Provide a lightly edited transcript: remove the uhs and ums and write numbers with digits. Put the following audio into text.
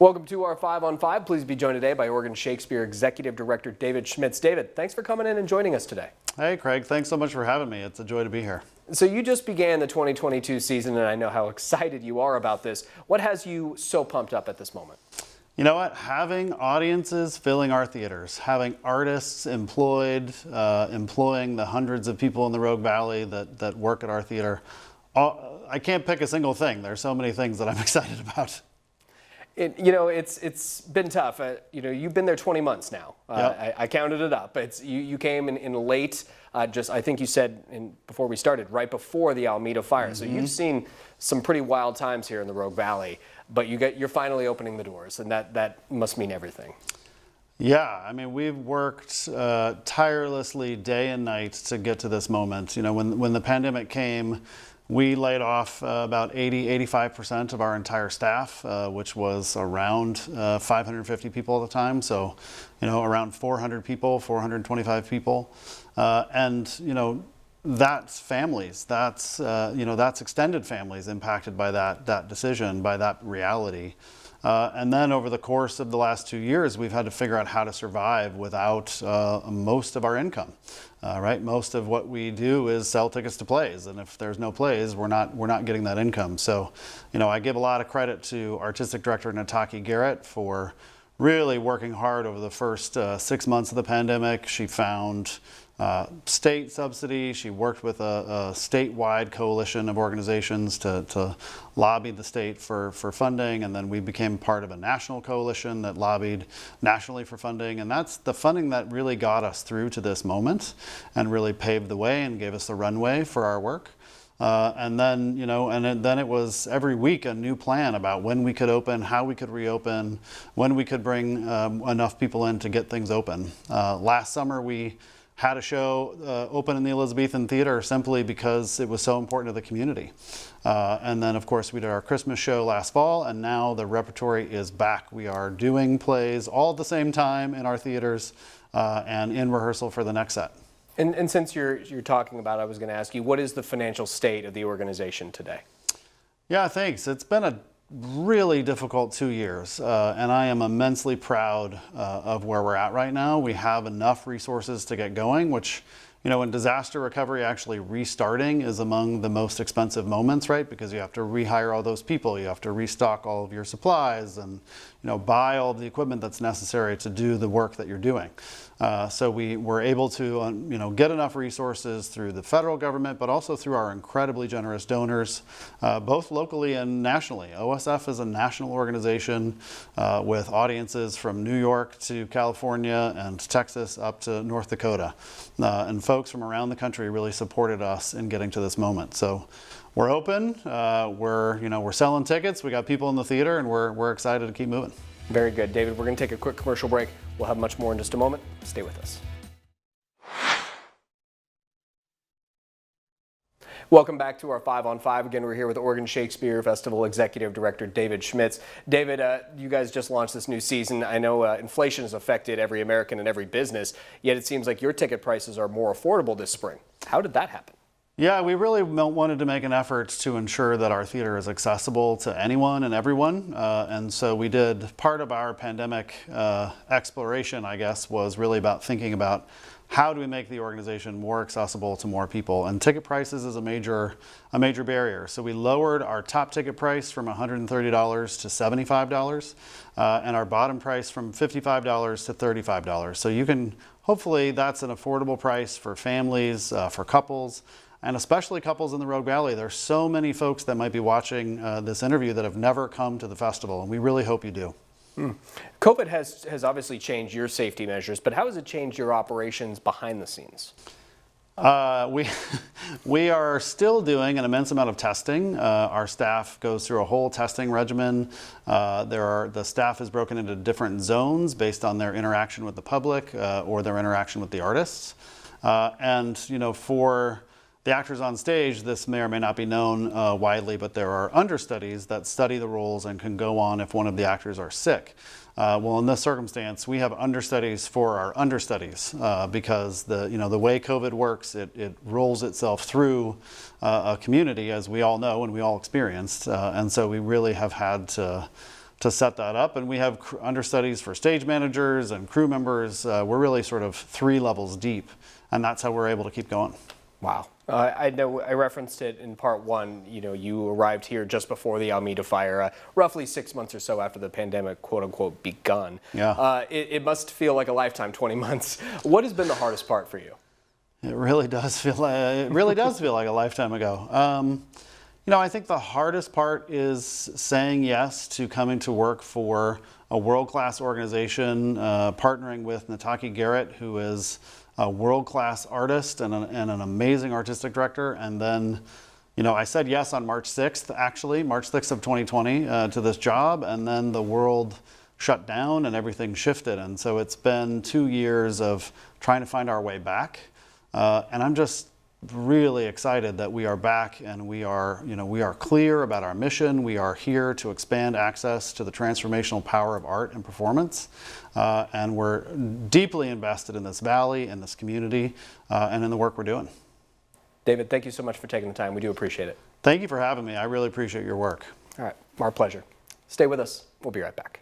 Welcome to our 5 on 5. Please be joined today by Oregon Shakespeare Executive Director David Schmitz. David, thanks for coming in and joining us today. Hey Craig, thanks so much for having me. It's a joy to be here. So you just began the 2022 season, and I know how excited you are about this. What has you so pumped up at this moment? You know what? Having audiences filling our theaters, having artists employed, employing the hundreds of people in the Rogue Valley that work at our theater. I can't pick a single thing. There's so many ththings that I'm excited about. It's been tough. You've been there 20 months now. Yep. I counted it up. You came in late, I think you said before we started, right before the Alameda fire. Mm-hmm. So you've seen some pretty wild times here in the Rogue Valley, but you're finally opening the doors, and that must mean everything. Yeah, I mean, we've worked tirelessly day and night to get to this moment. You know, when the pandemic came, we laid off about 85% of our entire staff, which was around 550 people at the time. So, around 400 people, 425 people. That's families, that's extended families impacted by that decision, by that reality. And then over the course of the last 2 years, we've had to figure out how to survive without most of our income. Right, most of what we do is sell tickets to plays, and if there's no plays, we're not getting that income. So, I give a lot of credit to Artistic Director Nataki Garrett for really working hard over the first 6 months of the pandemic. She found state subsidy. She worked with a statewide coalition of organizations to lobby the state for funding, and then we became part of a national coalition that lobbied nationally for funding, and that's the funding that really got us through to this moment and really paved the way and gave us the runway for our work. And then it was every week a new plan about when we could open, how we could reopen, when we could bring enough people in to get things open. Last summer we had a show open in the Elizabethan Theater simply because it was so important to the community. And then, of course, we did our Christmas show last fall, and now the repertory is back. We are doing plays all at the same time in our theaters and in rehearsal for the next set. And since you're talking about it, I was going to ask you, what is the financial state of the organization today? Yeah, thanks. It's been a really difficult 2 years, and I am immensely proud of where we're at right now. We have enough resources to get going, which, in disaster recovery, actually restarting is among the most expensive moments, right? Because you have to rehire all those people, you have to restock all of your supplies, and buy all the equipment that's necessary to do the work that you're doing. So we were able to get enough resources through the federal government, but also through our incredibly generous donors, both locally and nationally. OSF is a national organization with audiences from New York to California and Texas up to North Dakota. And folks from around the country really supported us in getting to this moment. So we're open, we're selling tickets, we got people in the theater, and we're excited to keep moving. Very good. David, we're going to take a quick commercial break. We'll have much more in just a moment. Stay with us. Welcome back to our 5 on 5. Again, we're here with Oregon Shakespeare Festival Executive Director David Schmitz. David, you guys just launched this new season. I know inflation has affected every American and every business, yet it seems like your ticket prices are more affordable this spring. How did that happen? Yeah, we really wanted to make an effort to ensure that our theater is accessible to anyone and everyone. And so we did part of our pandemic exploration, I guess, was really about thinking about how do we make the organization more accessible to more people? And ticket prices is a major barrier. So we lowered our top ticket price from $130 to $75, and our bottom price from $55 to $35. So you can, hopefully that's an affordable price for families, for couples, and especially couples in the Rogue Valley. There's so many folks that might be watching this interview that have never come to the festival, and we really hope you do. COVID has obviously changed your safety measures, but how has it changed your operations behind the scenes? We are still doing an immense amount of testing. Our staff goes through a whole testing regimen. The staff is broken into different zones based on their interaction with the public or their interaction with the artists. For the actors on stage, this may or may not be known widely, but there are understudies that study the roles and can go on if one of the actors are sick. Well, in this circumstance, we have understudies for our understudies because the way COVID works, it rolls itself through a community, as we all know and we all experienced, and so we really have had to set that up. And we have understudies for stage managers and crew members. We're really sort of 3 levels deep, and that's how we're able to keep going. Wow. I know I referenced it in part 1. You know, you arrived here just before the Alameda fire, roughly 6 months or so after the pandemic, quote unquote, begun. Yeah. It must feel like a lifetime, 20 months. What has been the hardest part for you? It really does feel like, a lifetime ago. You know, I think the hardest part is saying yes to coming to work for a world-class organization, partnering with Nataki Garrett, who is a world-class artist and an amazing artistic director. And then, you know, I said yes on March 6th, actually, March 6th of 2020 to this job, and then the world shut down and everything shifted. And so it's been 2 years of trying to find our way back. And I'm just really excited that we are back and we are clear about our mission. We are here to expand access to the transformational power of art and performance. And we're deeply invested in this valley, in this community, and in the work we're doing. David, thank you so much for taking the time. We do appreciate it. Thank you for having me. I really appreciate your work. All right, our pleasure. Stay with us. We'll be right back.